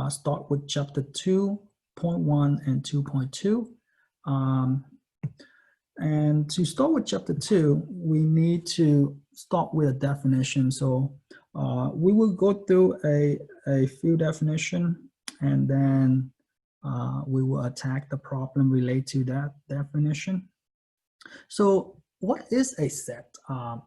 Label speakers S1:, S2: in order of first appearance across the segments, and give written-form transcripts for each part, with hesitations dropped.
S1: start with chapter 2.1 and 2.2. And to start with chapter 2, we need to start with a definition. So we will go through a few definitions, and then we will attack the problem related to that definition. So what is a set?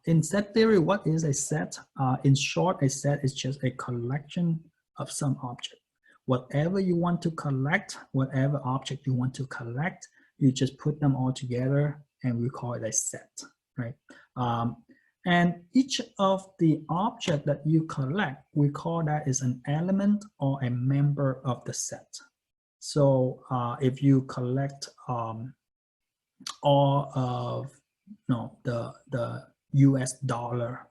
S1: In set theory, what is a set? In short, a set is just a collection of some object. Whatever you want to collect, whatever object you want to collect, you just put them all together and we call it a set, right? And each of the object that you collect, we call that is an element or a member of the set. So if you collect all of the US dollar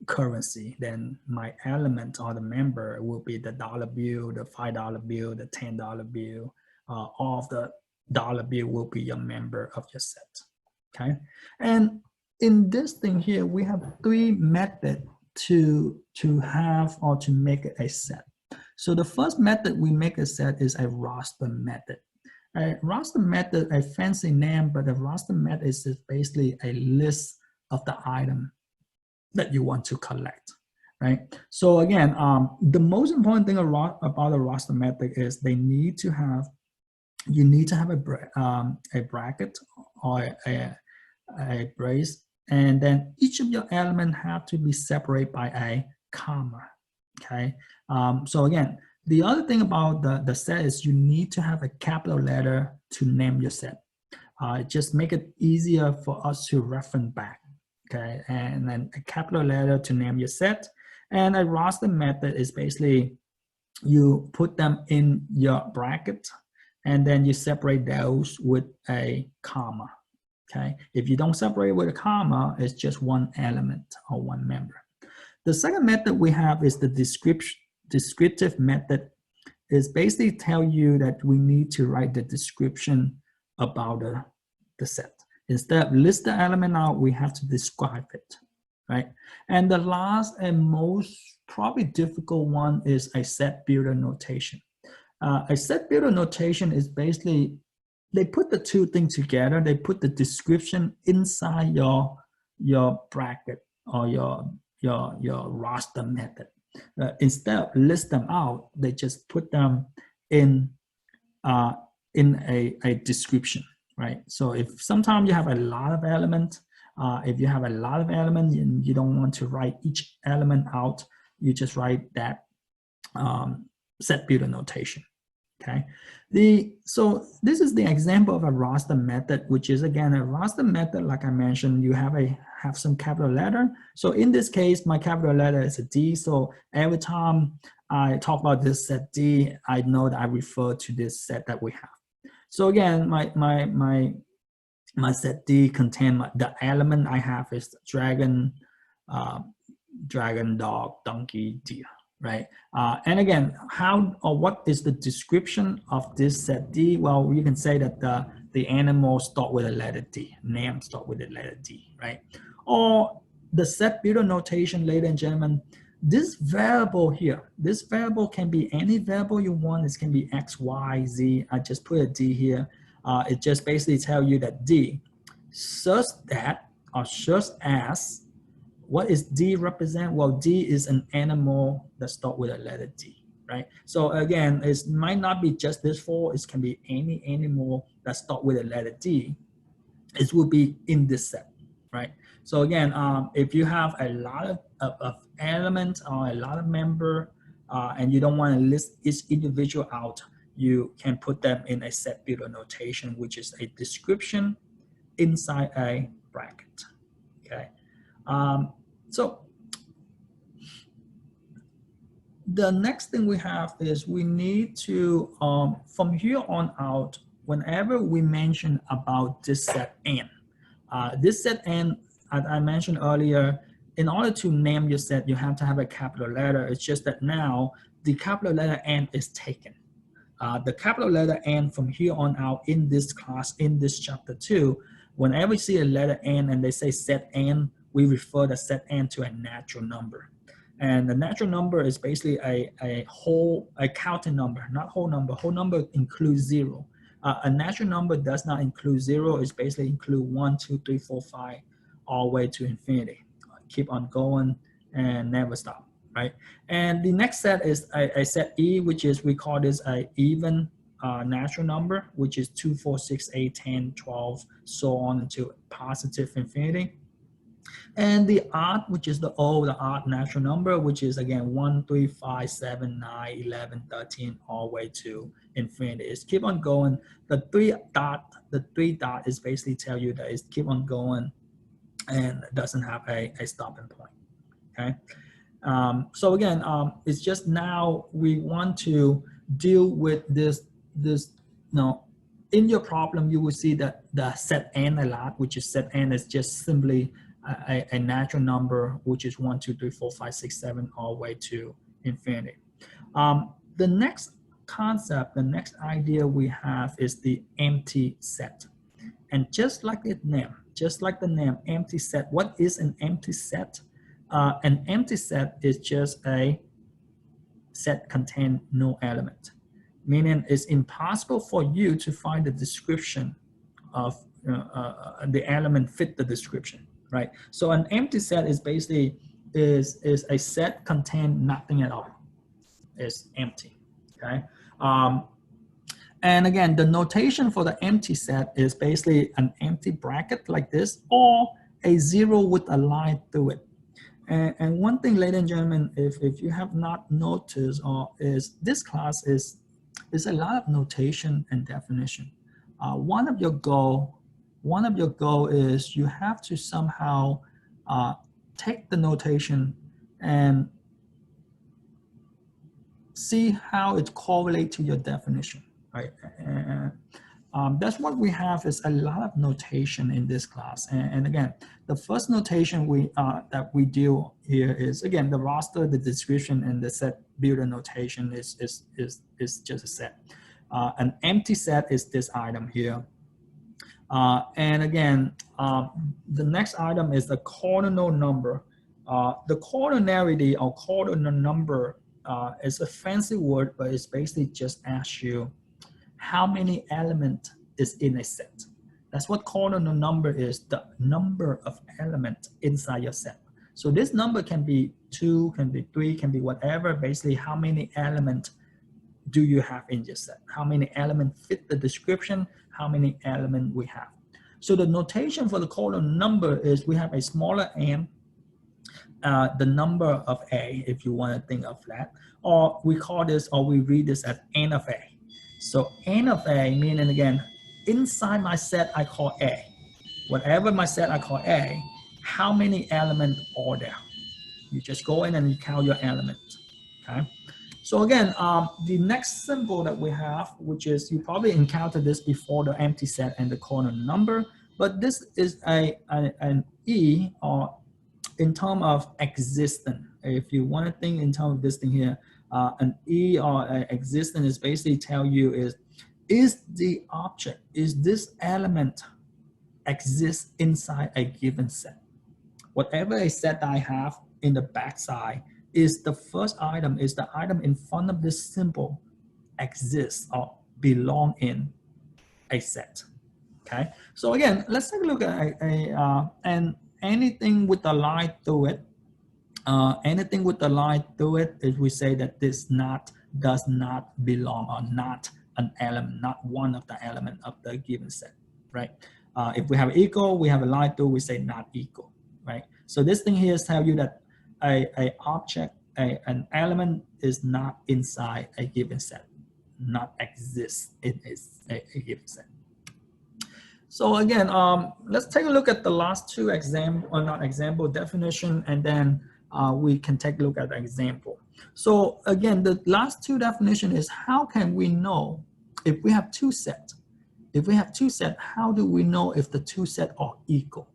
S1: currency, then my element or the member will be the dollar bill, the $5 bill, the $10 bill. All of the dollar bill will be a member of your set. Okay, and in this thing here, we have three methods to have or to make a set. So the first method we make a set is a roster method. A roster method, a fancy name, but a roster method is basically a list of the item that you want to collect, right? So again, the most important thing about a roster method is you need to have a bracket or a brace, and then each of your elements have to be separated by a comma, okay? So again, the other thing about the set is you need to have a capital letter to name your set. Just make it easier for us to reference back, okay? And then a capital letter to name your set. And a roster method is basically you put them in your bracket and then you separate those with a comma, okay? If you don't separate with a comma, it's just one element or one member. The second method we have is the descriptive method. Is basically tell you that we need to write the description about the set. Instead of list the element out, we have to describe it, right? And the last and most probably difficult one is a set builder notation. A set builder notation is basically, they put the two things together. They put the description inside your bracket or your roster method. Instead of list them out, they just put them in a description, right? So if sometimes you have a lot of elements, if you have a lot of elements and you don't want to write each element out, you just write that set builder notation, okay? So this is the example of a roster method, which is again a roster method. Like I mentioned, you have some capital letter. So in this case, my capital letter is a D. So every time I talk about this set D, I know that I refer to this set that we have. So again, my set D contain the element I have is dragon, dog, donkey, deer, right? And again, how or what is the description of this set D? Well, you can say that the animal start with a letter D, name start with a letter D, right? Or the set builder notation, ladies and gentlemen, this variable here, this variable can be any variable you want. It can be X, Y, Z. I just put a D here. It just basically tell you that D, such that or such as. What is D represent? Well, D is an animal that starts with a letter D, right? So again, it might not be just this four. It can be any animal that starts with a letter D. It will be in this set, right? So again, if you have a lot of elements or a lot of member and you don't want to list each individual out, you can put them in a set builder notation, which is a description inside a bracket, okay? So the next thing we have is we need to, from here on out, whenever we mention about this set N, this set N, as I mentioned earlier, in order to name your set, you have to have a capital letter. It's just that now the capital letter N is taken. The capital letter N from here on out in this class, in this chapter 2, whenever you see a letter N and they say set N, we refer the set N to a natural number. And the natural number is basically a counting number, not whole number. Whole number includes zero. A natural number does not include zero. It's basically include 1, 2, 3, 4, 5, all the way to infinity. Keep on going and never stop, right? And the next set is a set E, which is, we call this a even natural number, which is 2, 4, 6, 8, 10, 12, so on until positive infinity. And the odd, which is the odd natural number, which is again 1, 3, 5, 7, 9, 11, 13, all the way to infinity. It's keep on going. The three dot is basically tell you that it's keep on going and doesn't have a stopping point. Okay. So again, it's just now we want to deal with this, in your problem, you will see that the set n a lot, which is set n is just simply a natural number, which is 1, 2, 3, 4, 5, 6, 7, all the way to infinity. The next concept, the next idea we have is the empty set. And just like the name, empty set, what is an empty set? An empty set is just a set contain no element, meaning it's impossible for you to find the description of the element fit the description, right? So an empty set is basically is a set contain nothing at all. It's empty, okay? And again, the notation for the empty set is basically an empty bracket like this, or a zero with a line through it. And one thing, ladies and gentlemen, if you have not noticed, or is this class is a lot of notation and definition. One of your goal is you have to somehow take the notation and see how it correlates to your definition, right? That's what we have, is a lot of notation in this class. And again, the first notation that we do here is, again, the roster, the description, and the set builder notation is just a set. An empty set is this item here. And again, the next item is the cardinal number. The cardinality or cardinal number is a fancy word, but it's basically just asks you how many elements is in a set. That's what cardinal number is, the number of elements inside your set. So this number can be 2, can be 3, can be whatever, basically how many elements do you have in your set? How many elements fit the description? How many elements we have? So the notation for the cardinal number is we have a smaller n, the number of a, if you want to think of that, or we call this, or we read this as n of a. So n of a, meaning again, inside my set I call a. Whatever my set I call a, how many elements are there? You just go in and you count your elements, okay? So again, the next symbol that we have, which is, you probably encountered this before, the empty set and the cardinal number, but this is an E, or in terms of existence. If you want to think in terms of this thing here, an E or existence is basically tell you is the object, is this element exists inside a given set. Whatever a set I have in the backside is the first item, is the item in front of this symbol exists or belong in a set. Okay, so again, let's take a look at and anything with a line through it. Anything with a line through it is we say that this does not belong, or not an element, not one of the element of the given set, right? If we have equal, we have a line through, we say not equal, right? So this thing here is tell you that a object, an element is not inside a given set, not exists in a given set. So again, let's take a look at the last two definition, and then we can take a look at the example. So again, the last two definition is, how can we know if we have two sets? If we have two sets, how do we know if the two sets are equal?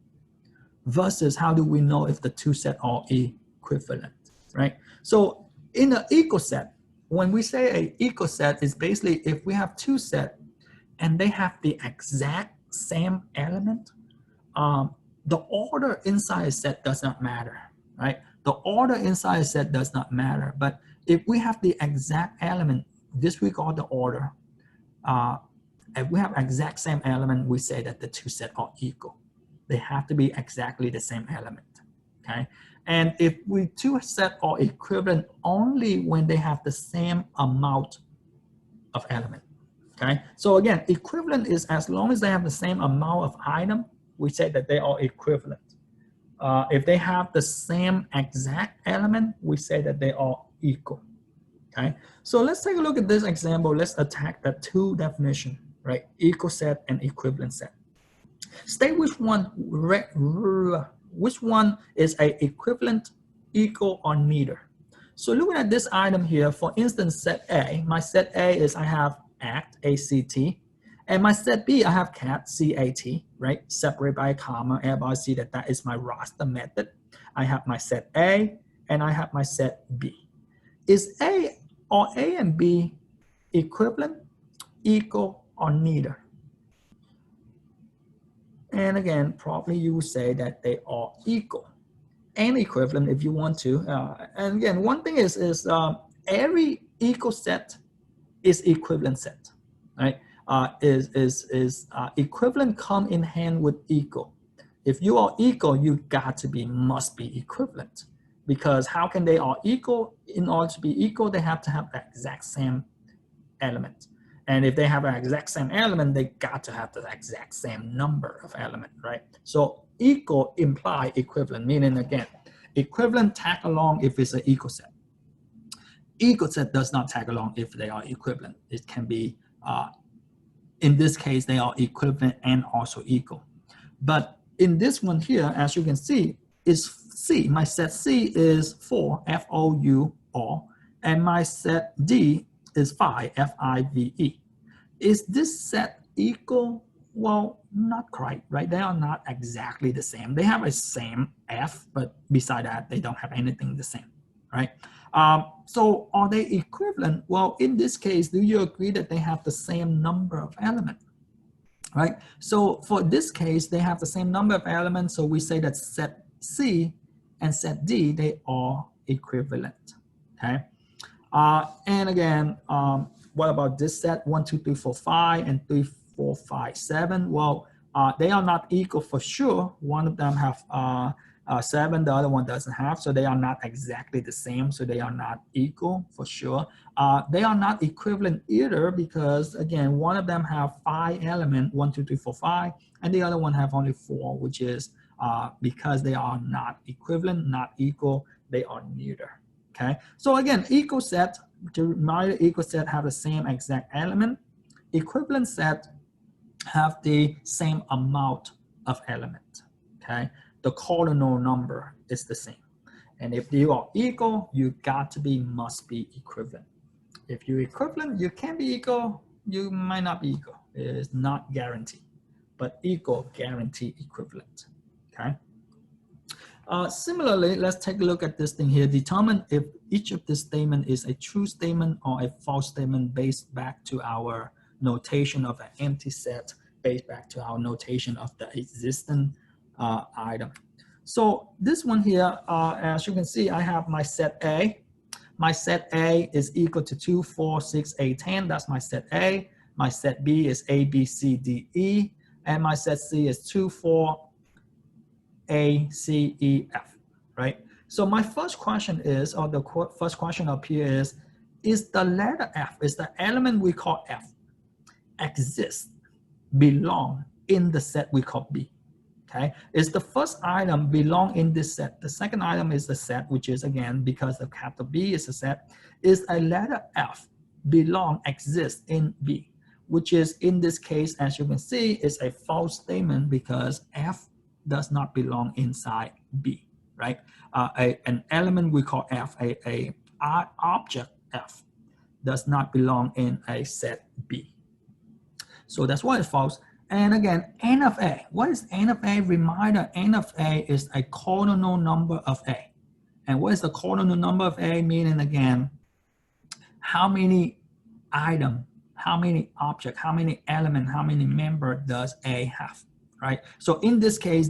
S1: Versus how do we know if the two sets are equivalent, right? So in an equal set, when we say an equal set, is basically if we have two sets and they have the exact same element, the order inside a set does not matter, right? The order inside a set does not matter, but if we have the exact element, disregard the order. If we have exact same element, we say that the two sets are equal. They have to be exactly the same element, okay? And if we two sets are equivalent only when they have the same amount of element, okay? So again, equivalent is as long as they have the same amount of item, we say that they are equivalent. If they have the same exact element, we say that they are equal, okay? So let's take a look at this example. Let's attack the two definition, right? Equal set and equivalent set. State which one is a equivalent, equal, or neither. So looking at this item here, for instance, set A, my set A is I have act, A-C-T, and my set B, I have cat, C-A-T, right? Separate by a comma. Everybody see that that is my roster method. I have my set A, and I have my set B. Is A or A and B equivalent, equal, or neither? And again, probably you would say that they are equal and equivalent if you want to. And again, one thing is every equal set is equivalent set, right? Equivalent come in hand with equal. If you are equal, you got to be, must be equivalent, because how can they are equal? In order to be equal, they have to have the exact same element. And if they have an exact same element, they got to have the exact same number of element, right? So equal imply equivalent, meaning again, equivalent tag along if it's an equal set. Equal set does not tag along if they are equivalent. It can be, in this case, they are equivalent and also equal. But in this one here, as you can see, is C. My set C is 4, F-O-U-R, and my set D is 5, F-I-V-E. Is this set equal? Well, not quite, right? They are not exactly the same. They have a same F, but beside that, they don't have anything the same, right? So are they equivalent? Well, in this case, do you agree that they have the same number of elements, right? So for this case, they have the same number of elements, so we say that set C and set D, they are equivalent, okay? And again, what about this set? 1, 2, 3, 4, 5, and 3, 4, 5, 7. Well, they are not equal for sure. One of them have 7, the other one doesn't have, so they are not exactly the same, so they are not equal for sure. They are not equivalent either, because again, one of them have 5 elements, 1, 2, 3, 4, 5, and the other one have only 4, which is because they are not equivalent, not equal, they are neither. Okay, so again, equal set, to remind you, equal set have the same exact element. Equivalent set have the same amount of element. Okay, the cardinal number is the same. And if you are equal, you got to be, must be equivalent. If you're equivalent, you can be equal, you might not be equal. It is not guaranteed, but equal, guarantee, equivalent. Okay. Similarly, let's take a look at this thing here. Determine if each of this statement is a true statement or a false statement based back to our notation of an empty set, based back to our notation of the existing item. So this one here, as you can see, I have my set A. My set A is equal to 2, 4, 6, 8, 10. That's my set A. My set B is A, B, C, D, E. And my set C is 2, 4, A, C, E, F, right? So my first question is, or the first question up here is the letter F, is the element we call F, exist, belong in the set we call B, okay? Is the first item belong in this set? The second item is the set, which is again, because the capital B is a set, is a letter F belong, exist in B, which is in this case, as you can see, is a false statement because F does not belong inside B, right? An element we call F, a object F, does not belong in a set B. So that's why it's false. And again, N of A. What is N of A? Reminder, N of A is a cardinal number of A. And what is the cardinal number of A? Meaning again, how many item, how many object, how many element, how many member does A have? Right? So in this case,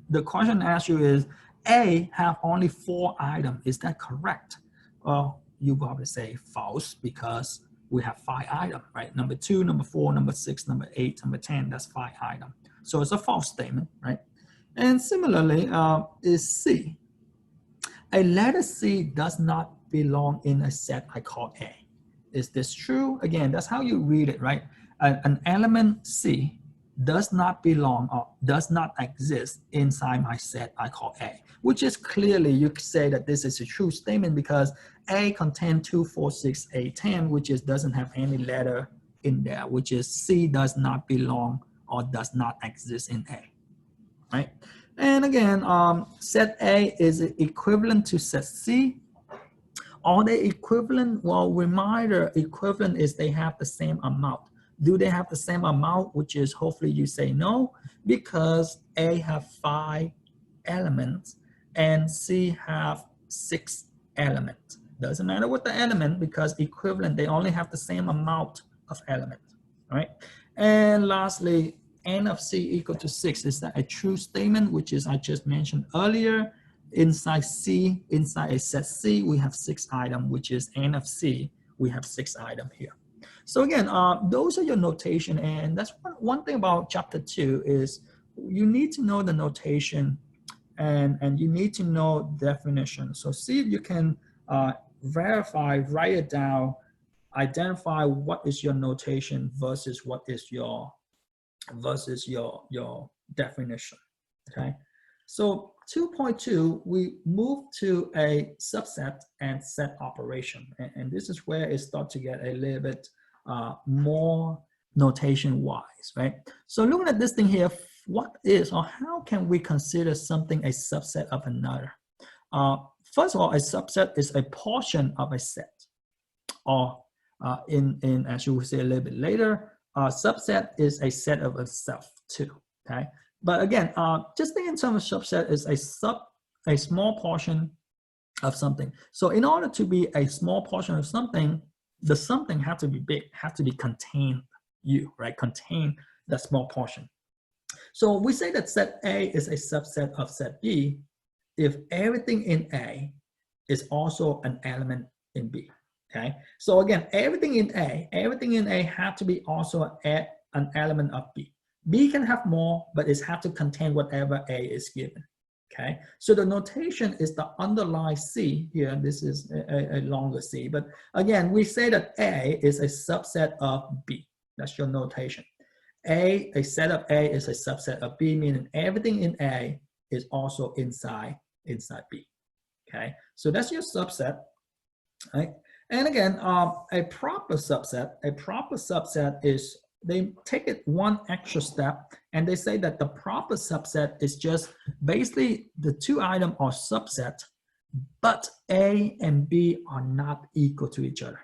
S1: the question I ask you A have only 4 items. Is that correct? Well, you probably say false because we have 5 items, right? Number 2, number 4, number 6, number 8, number 10, that's 5 items. So it's a false statement, right? And similarly, is C. A letter C does not belong in a set I call A. Is this true? Again, that's how you read it, right? An element C does not belong or does not exist inside my set I call A, which is clearly you could say that this is a true statement because A contains 2, 4, 6, 8, 10, which is doesn't have any letter in there, which is C does not belong or does not exist in A, right? And again, set A is equivalent to set C. Are they equivalent? Well, reminder, equivalent is they have the same amount. Do they have the same amount? Which is hopefully you say no, because A have 5 elements and C have 6 elements. Doesn't matter what the element because equivalent, they only have the same amount of elements, right? And lastly, n of C equal to 6. Is that a true statement, which is I just mentioned earlier? Inside C, inside a set C, we have 6 items, which is n of C. We have 6 items here. So again, those are your notation, and that's one thing about chapter 2 is you need to know the notation and you need to know definition. So see if you can verify, write it down, identify what is your notation versus what is your definition. Okay, so 2.2, we move to a subset and set operation, and this is where it starts to get a little bit more notation wise, right? So looking at this thing here, what is or how can we consider something a subset of another? First of all, a subset is a portion of a set, or in as you will see a little bit later, subset is a set of itself too. Okay, but again, just think in terms of subset is a small portion of something. So in order to be a small portion of something, the something has to be big, has to be contained you, right? Contain that small portion. So we say that set A is a subset of set B if everything in A is also an element in B. Okay, so again, everything in A have to be also an element of B. B can have more, but it has to contain whatever A is given. Okay, so the notation is the underlying C here. This is a longer C, but again, we say that A is a subset of B. That's your notation. A set of A is a subset of B, meaning everything in A is also inside B. Okay, so that's your subset, right? And again, a proper subset is, they take it one extra step and they say that the proper subset is just basically the 2 items are subset, but A and B are not equal to each other.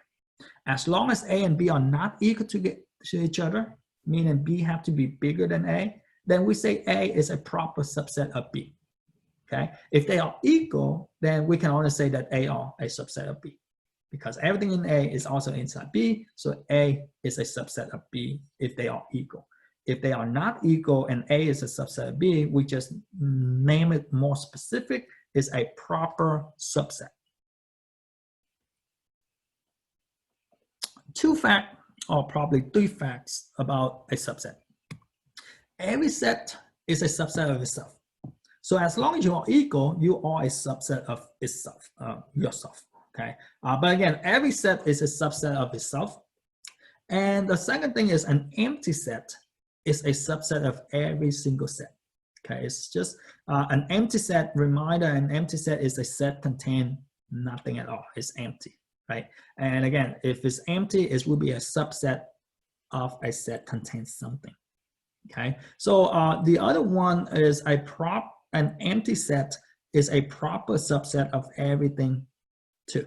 S1: As long as A and B are not equal to each other, meaning B have to be bigger than A, then we say A is a proper subset of B. Okay, if they are equal, then we can only say that A are a subset of B, because everything in A is also inside B, so A is a subset of B if they are equal. If they are not equal and A is a subset of B, we just name it more specific, is a proper subset. 2 facts, or probably 3 facts about a subset. Every set is a subset of itself. So as long as you are equal, you are a subset of itself, yourself. Okay, but again, every set is a subset of itself. And the second thing is an empty set is a subset of every single set. Okay, it's just an empty set. Reminder, an empty set is a set contain nothing at all. It's empty, right? And again, if it's empty, it will be a subset of a set contains something. Okay, so the other one is an empty set is a proper subset of everything too,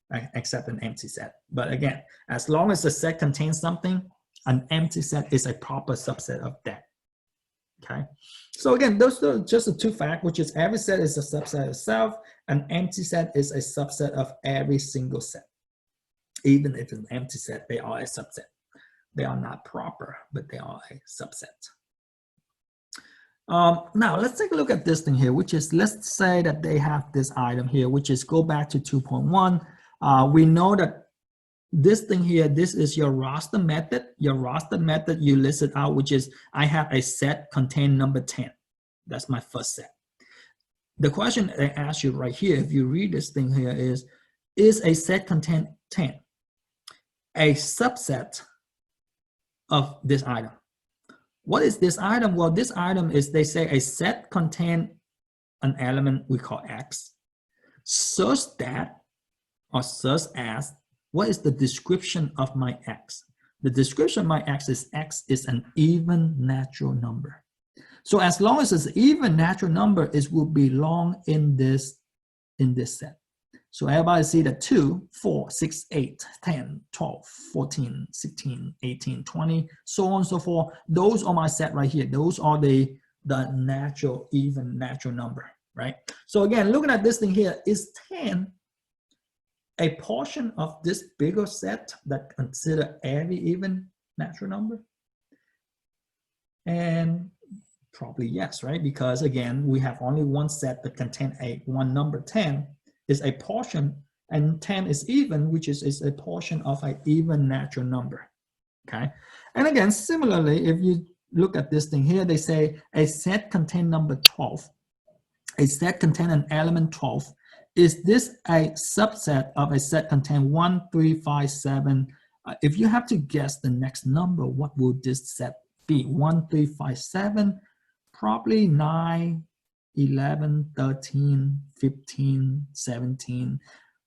S1: right? Except an empty set. But again, as long as the set contains something, an empty set is a proper subset of that. Okay, so again, those are just the 2 facts, which is every set is a subset of itself, an empty set is a subset of every single set. Even if it's an empty set, they are a subset. They are not proper, but they are a subset. Now let's take a look at this thing here, which is, let's say that they have this item here, which is go back to 2.1. We know that this thing here, this is your roster method. Your roster method, you list it out, which is I have a set contain number 10. That's my first set. The question I ask you right here, if you read this thing here, is a set contain 10 a subset of this item? What is this item? Well, this item is, they say, a set contain an element we call X, such that, or such as, what is the description of my X? The description of my X is an even natural number. So as long as it's an even natural number, it will belong in this set. So everybody see that 2, 4, 6, 8, 10, 12, 14, 16, 18, 20, so on and so forth. Those are my set right here. Those are the natural, even natural number, right? So again, looking at this thing here, is 10 a portion of this bigger set that consider every even natural number? And probably yes, right? Because again, we have only one set that contain one number. 10 is a portion, and 10 is even, which is a portion of an even natural number, okay? And again, similarly, if you look at this thing here, they say a set contain number 12. A set contain an element 12. Is this a subset of a set contain 1, 3, 5, 7? If you have to guess the next number, what will this set be? 1, 3, 5, 7? Probably 9, 11, 13, 15, 17.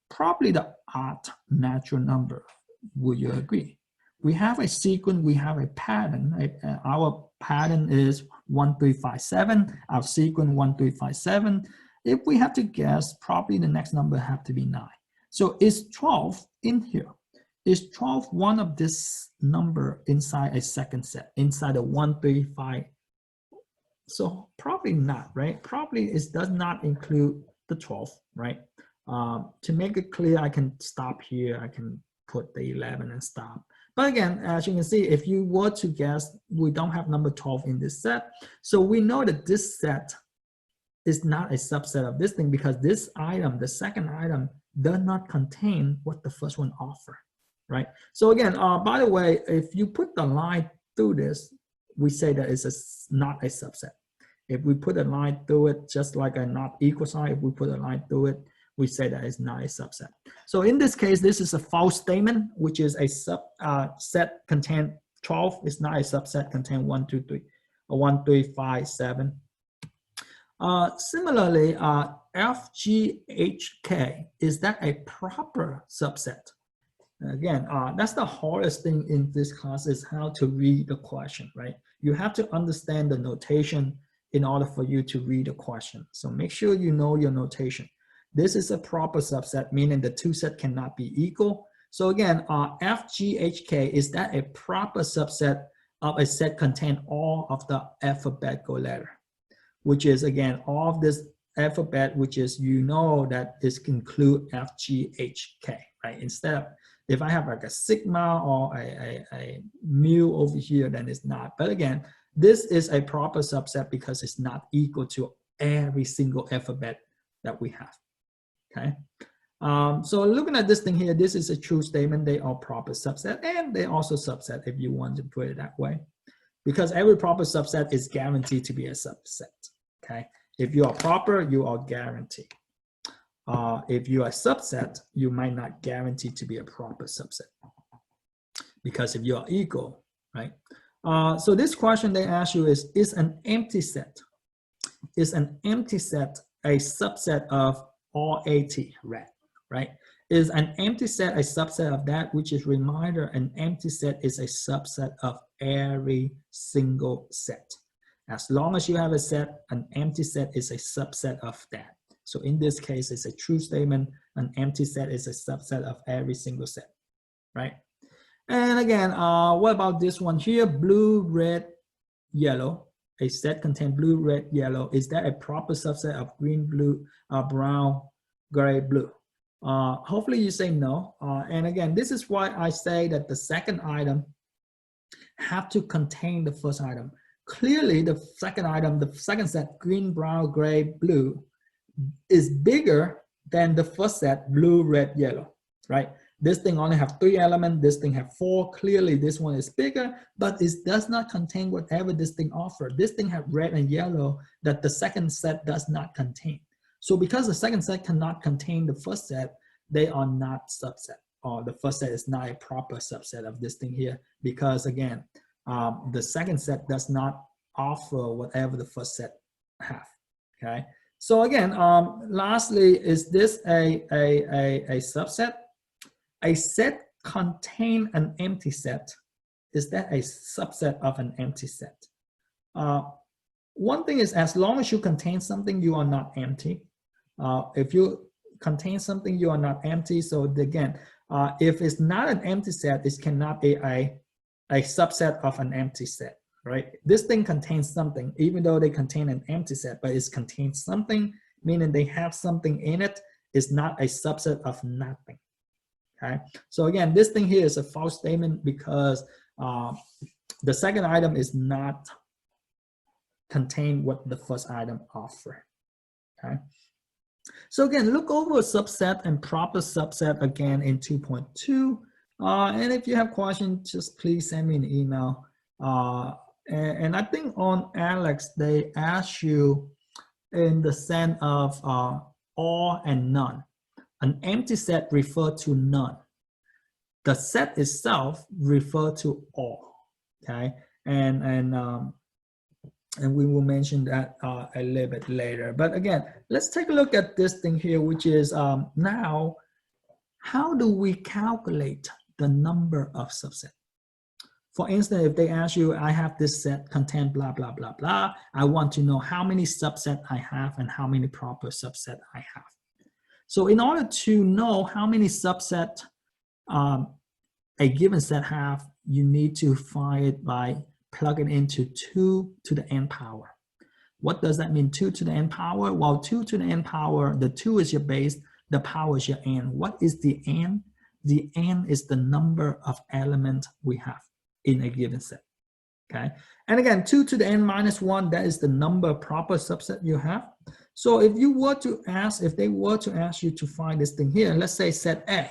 S1: Probably the odd natural number. Would you agree? We have a sequence, we have a pattern. Our pattern is 1, 3, 5, 7. Our sequence 1, 3, 5, 7. If we have to guess, probably the next number have to be 9. So is 12 in here? Is 12 one of this number inside a second set, inside a 1, 3, 5? So probably not, right? Probably it does not include the 12, right? To make it clear, I can stop here. I can put the 11 and stop. But again, as you can see, if you were to guess, we don't have number 12 in this set. So we know that this set is not a subset of this thing, because this item, the second item, does not contain what the first one offer, right? So again, by the way, if you put the line through this, we say that it's not a subset. If we put a line through it, just like a not equal sign, if we put a line through it, we say that it's not a subset. So in this case, this is a false statement, which is a set contain 12. It's not a subset contain 1, 2, 3, or 1, 3, 5, 7. Similarly, FGHK, is that a proper subset? Again, that's the hardest thing in this class, is how to read the question, right? You have to understand the notation in order for you to read the question. So make sure you know your notation. This is a proper subset, meaning the two sets cannot be equal. So again, FGHK, is that a proper subset of a set contain all of the alphabetical letter? Which is, again, all of this alphabet, which is, you know, that is include FGHK, right? Instead of, if I have like a sigma or a mu over here, then it's not. But again, this is a proper subset because it's not equal to every single alphabet that we have, okay? So looking at this thing here, this is a true statement. They are proper subset, and they also subset, if you want to put it that way, because every proper subset is guaranteed to be a subset. Okay, if you are proper, you are guaranteed. If you are subset, you might not guarantee to be a proper subset, because if you are equal, right? So this question they ask you is an empty set? Is an empty set a subset of all AT, right? Is an empty set a subset of that? Which is, reminder, an empty set is a subset of every single set. As long as you have a set, an empty set is a subset of that. So in this case, it's a true statement. An empty set is a subset of every single set, right? And again, what about this one here? Blue, red, yellow. A set contains blue, red, yellow. Is that a proper subset of green, blue, brown, gray, blue? Hopefully you say no. And again, this is why I say that the second item have to contain the first item. clearly the second item, the second set, green, brown, gray, blue, is bigger than the first set, blue, red, yellow, right? This thing only have 3 elements, this thing have 4. Clearly this one is bigger, but it does not contain whatever this thing offers. This thing have red and yellow that the second set does not contain. So because the second set cannot contain the first set, they are not subset, or the first set is not a proper subset of this thing here, because again, the second set does not offer whatever the first set have, okay? So again, lastly, is this a subset? A set contain an empty set. Is that a subset of an empty set? One thing is, as long as you contain something, you are not empty. If you contain something, you are not empty. So again, if it's not an empty set, it cannot be a subset of an empty set, right? This thing contains something, even though they contain an empty set, but it contains something, meaning they have something in it. It's not a subset of nothing. Okay, so again, this thing here is a false statement because the second item is not contain what the first item offer. Okay, so again, look over subset and proper subset again in 2.2. And if you have questions, just please send me an email. And I think on Alex, they ask you in the sense of all and none. An empty set refer to none. The set itself refer to all. Okay, and we will mention that a little bit later. But again, let's take a look at this thing here, which is now, how do we calculate the number of subsets? For instance, if they ask you, I have this set contain blah, blah, blah, blah. I want to know how many subsets I have and how many proper subsets I have. So in order to know how many subsets a given set have, you need to find it by plugging into 2 to the n power. What does that mean, 2 to the n power? Well, 2 to the n power, the 2 is your base, the power is your n. What is the n? The n is the number of elements we have in a given set, okay? And again, 2 to the n minus 1, that is the number of proper subset you have. So if you were to ask, if they were to ask you to find this thing here, let's say set A.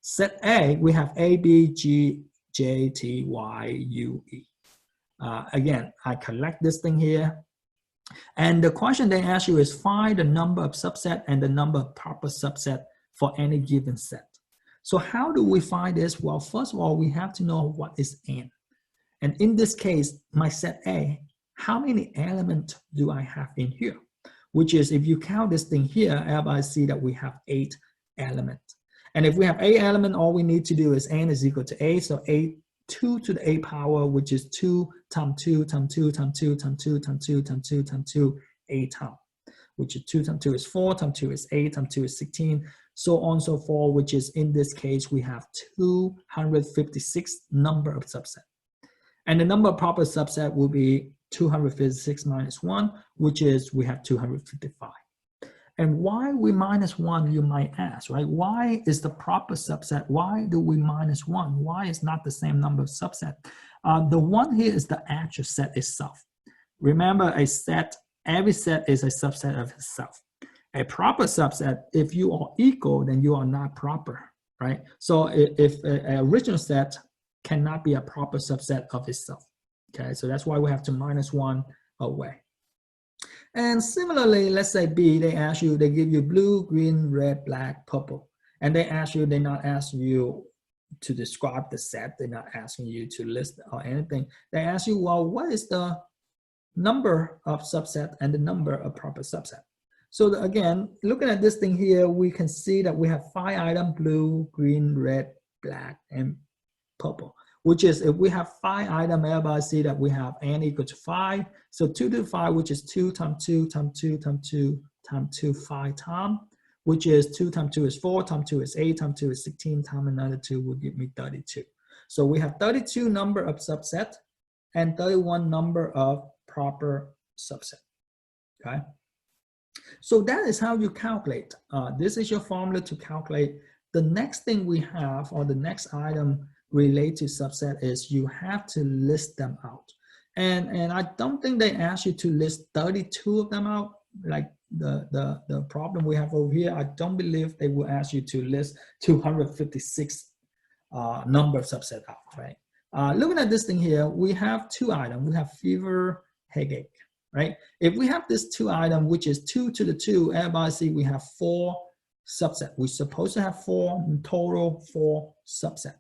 S1: Set A, we have A, B, G, J, T, Y, U, E. Again, I collect this thing here. And the question they ask you is find the number of subset and the number of proper subset for any given set. So how do we find this? Well, first of all, we have to know what is n. And in this case, my set A, how many elements do I have in here? Which is, if you count this thing here, everybody see that we have 8 elements. And if we have 8 elements, all we need to do is n is equal to 8. So 8, 2 to the 8 power, which is 2 times 2 times 2 times 2 times 2 times 2 times 2 times 2, 8 times. Which is 2 times 2 is 4, times 2 is 8, times 2 is 16, so on and so forth, which is in this case, we have 256 number of subset. And the number of proper subset will be 256 minus 1, which is we have 255. And why we minus 1, you might ask, right? Why is the proper subset? Why do we minus 1? Why is not the same number of subset? The one here is the actual set itself. Remember, a set, every set is a subset of itself. A proper subset, if you are equal, then you are not proper, right? So if an original set cannot be a proper subset of itself, okay? So that's why we have to minus 1 away. And similarly, let's say B, they ask you, they give you blue, green, red, black, purple. And they ask you, they not ask you to describe the set. They're not asking you to list or anything. They ask you, well, what is the number of subset and the number of proper subset? So again, looking at this thing here, we can see that we have 5 items, blue, green, red, black, and purple. Which is, if we have 5 items, everybody see that we have n equal to 5. So 2 to the 5, which is 2 times 2 times 2 times 2 times 2, 5 times, which is 2 times 2 is 4, times 2 is 8, times 2 is 16, times another 2 will give me 32. So we have 32 number of subset and 31 number of proper subset, okay? So that is how you calculate. This is your formula to calculate. The next thing we have, or the next item related to subset, is you have to list them out. And I don't think they ask you to list 32 of them out, like the problem we have over here. I don't believe they will ask you to list 256 number subset out, right? Looking at this thing here, we have two items. We have fever, headache, right? If we have this two item, which is 2 to the 2, everybody see we have 4 subset. We're supposed to have 4 in total, 4 subset.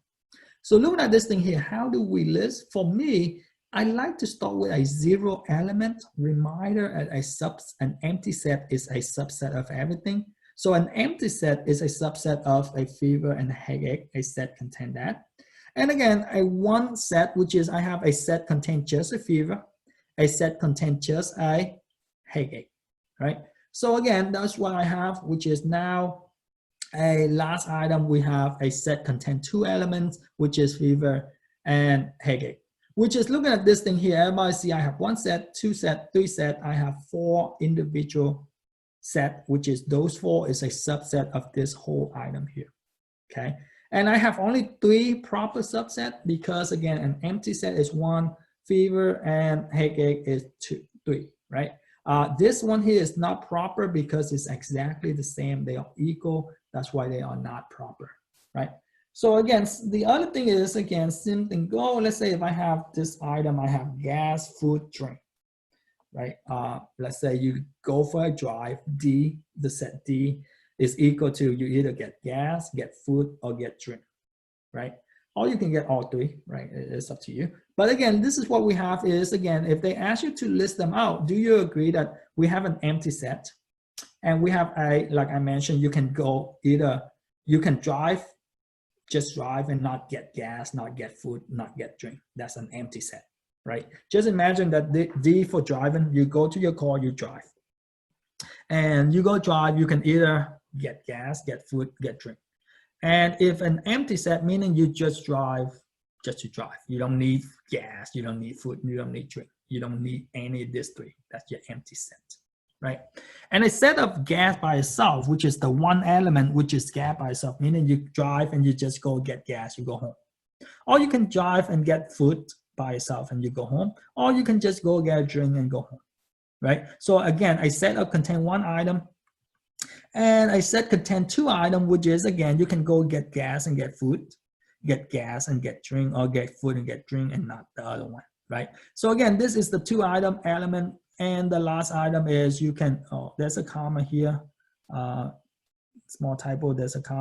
S1: So looking at this thing here, how do we list? For me, I like to start with a 0 element reminder at an empty set is a subset of everything. So an empty set is a subset of a fever and a headache. A set contain that. And again, a one set, which is I have a set contain just a fever, a set contain just a headache, right? So again, that's what I have, which is now a last item. We have a set contain 2 elements, which is fever and headache. Which is looking at this thing here, everybody see I have 1 set, 2 set, 3 set. I have 4 individual set, which is those 4 is a subset of this whole item here, okay? And I have only 3 proper subset because again, an empty set is 1, fever and headache is 3, right? This one here is not proper because it's exactly the same. They are equal. That's why they are not proper, right? So again, the other thing is, again, same thing go. Let's say if I have this item, I have gas, food, drink, right? Let's say you go for a drive, D, the set D is equal to you either get gas, get food, or get drink, right? Or you can get all 3, right? It's up to you. But again, this is what we have is, again, if they ask you to list them out, do you agree that we have an empty set? And we have a, like I mentioned, you can go either, you can drive, just drive and not get gas, not get food, not get drink. That's an empty set, right? Just imagine that D for driving, you go to your car, you drive. And you go drive, you can either get gas, get food, get drink. And if an empty set, meaning you just drive, just to drive. You don't need gas, you don't need food, you don't need drink. You don't need any of these 3. That's your empty set, right? And a set of gas by itself, which is the one element, which is gas by itself, meaning you drive and you just go get gas, you go home. Or you can drive and get food by itself and you go home. Or you can just go get a drink and go home, right? So again, a set of contain 1 item and a set contain 2 items, which is, again, you can go get gas and get food, get gas and get drink, or get food and get drink and not the other one, right? So again, this is the 2 item element. And the last item is you can, oh, there's a comma here, small typo, there's a comma.